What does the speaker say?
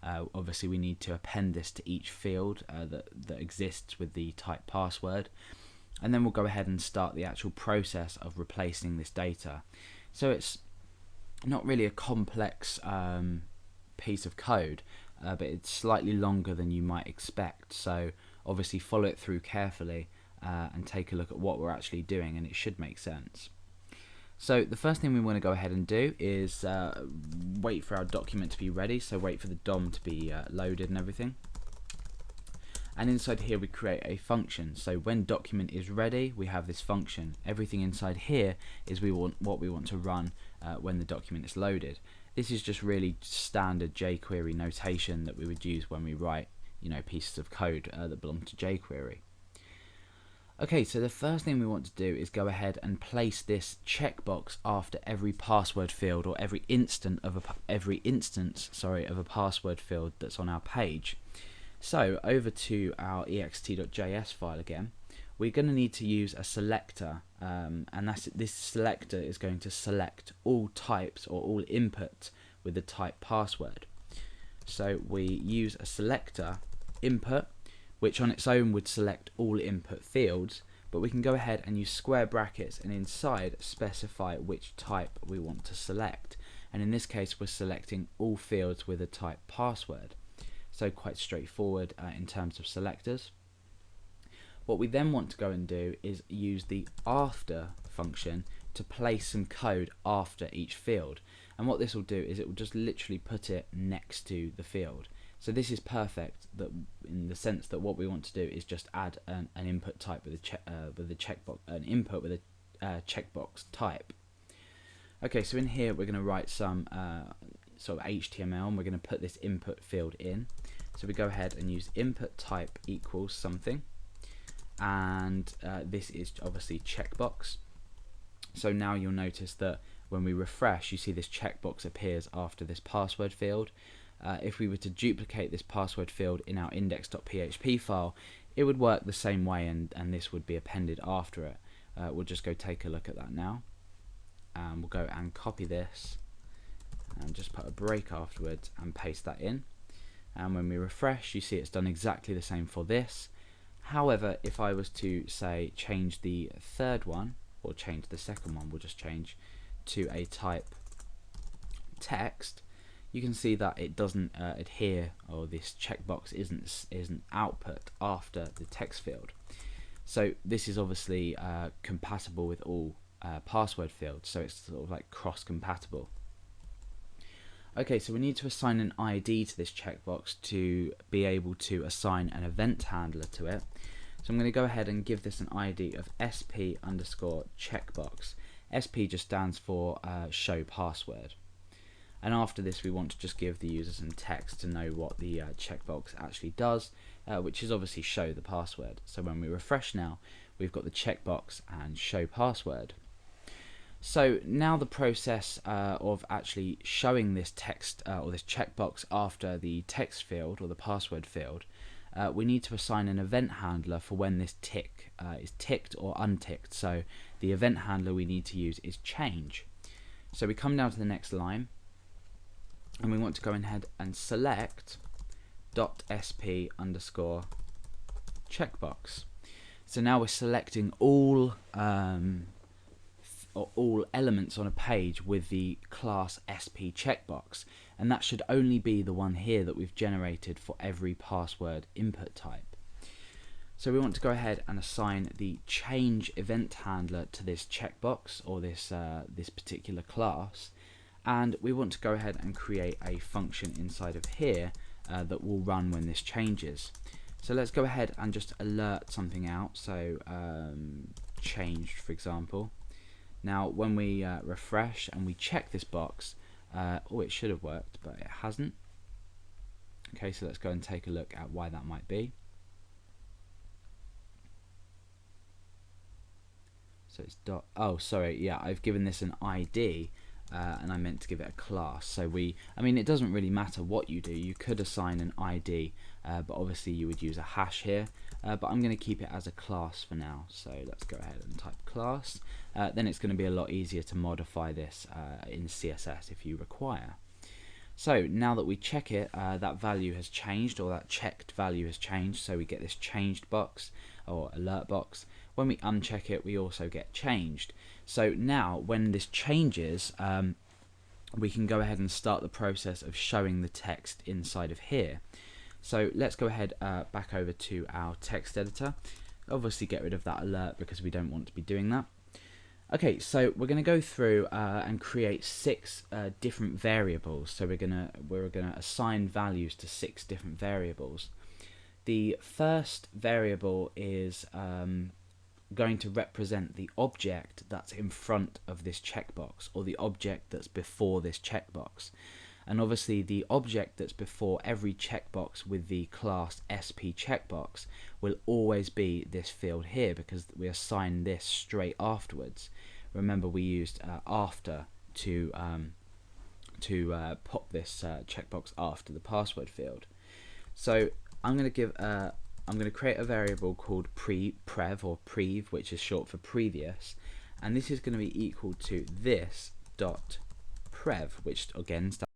Obviously we need to append this to each field that exists with the type password, and then we'll go ahead and start the actual process of replacing this data. So it's not really a complex piece of code, but it's slightly longer than you might expect, so obviously follow it through carefully and take a look at what we're actually doing, and it should make sense. So the first thing we want to go ahead and do is wait for our document to be ready, so wait for the DOM to be loaded and everything. And inside here we create a function. So when document is ready, we have this function. Everything inside here is what we want to run when the document is loaded. This is just really standard jQuery notation that we would use when we write, pieces of code that belong to jQuery. Okay, so the first thing we want to do is go ahead and place this checkbox after every password field, or every instance of a password field that's on our page. So over to our ext.js file again, we're going to need to use a selector, and this selector is going to select all types or all input with the type password. So we use a selector input, which on its own would select all input fields, but we can go ahead and use square brackets and inside specify which type we want to select. And in this case we're selecting all fields with a type password. So quite straightforward in terms of selectors. What we then want to go and do is use the after function to place some code after each field. And what this will do is it will just literally put it next to the field. So this is perfect in the sense that what we want to do is just add an input type with a checkbox, an input with a checkbox type. Okay, so in here we're going to write some sort of HTML, and we're going to put this input field in. So we go ahead and use input type equals something, and this is obviously checkbox. So now you'll notice that when we refresh, you see this checkbox appears after this password field. If we were to duplicate this password field in our index.php file, it would work the same way, and this would be appended after it. We'll just go take a look at that now. We'll go and copy this and just put a break afterwards and paste that in. And when we refresh, you see it's done exactly the same for this. However, if I was to say change the third one, or change the second one, we'll just change to a type text, you can see that it doesn't adhere, or this checkbox isn't output after the text field. So this is obviously compatible with all password fields, so it's sort of like cross-compatible. Okay, so we need to assign an ID to this checkbox to be able to assign an event handler to it. So I'm going to go ahead and give this an ID of sp_checkbox. SP just stands for show password. And after this we want to just give the user some text to know what the checkbox actually does, which is obviously show the password. So when we refresh now, we've got the checkbox and show password. So now the process of actually showing this text or this checkbox after the text field or the password field, we need to assign an event handler for when this tick is ticked or unticked. So the event handler we need to use is change. So we come down to the next line, and we want to go ahead and select .sp_checkbox. So now we're selecting all elements on a page with the class SP checkbox, and that should only be the one here that we've generated for every password input type. So we want to go ahead and assign the change event handler to this checkbox, or this particular class, and we want to go ahead and create a function inside of here that will run when this changes. So let's go ahead and just alert something out. So changed, for example. Now when we refresh and we check this box, it should have worked, but it hasn't. Okay, so let's go and take a look at why that might be. So it's I've given this an ID, and I meant to give it a class. So it doesn't really matter what you do. You could assign an ID, but obviously you would use a hash here, but I'm going to keep it as a class for now. So let's go ahead and type class. Then it's going to be a lot easier to modify this in CSS if you require. So now that we check it, that value has changed, or that checked value has changed, so we get this changed box or alert box. When we uncheck it, we also get changed. So now when this changes, we can go ahead and start the process of showing the text inside of here. So let's go ahead back over to our text editor. Obviously get rid of that alert because we don't want to be doing that. Okay, so we're going to go through and create 6 different variables. So we're gonna assign values to 6 different variables. The first variable is going to represent the object that's in front of this checkbox, or the object that's before this checkbox. And obviously the object that's before every checkbox with the class SP checkbox will always be this field here, because we assign this straight afterwards. Remember, we used after to pop this checkbox after the password field. So I'm going to create a variable called prev, which is short for previous, and this is going to be equal to this dot prev, which again stands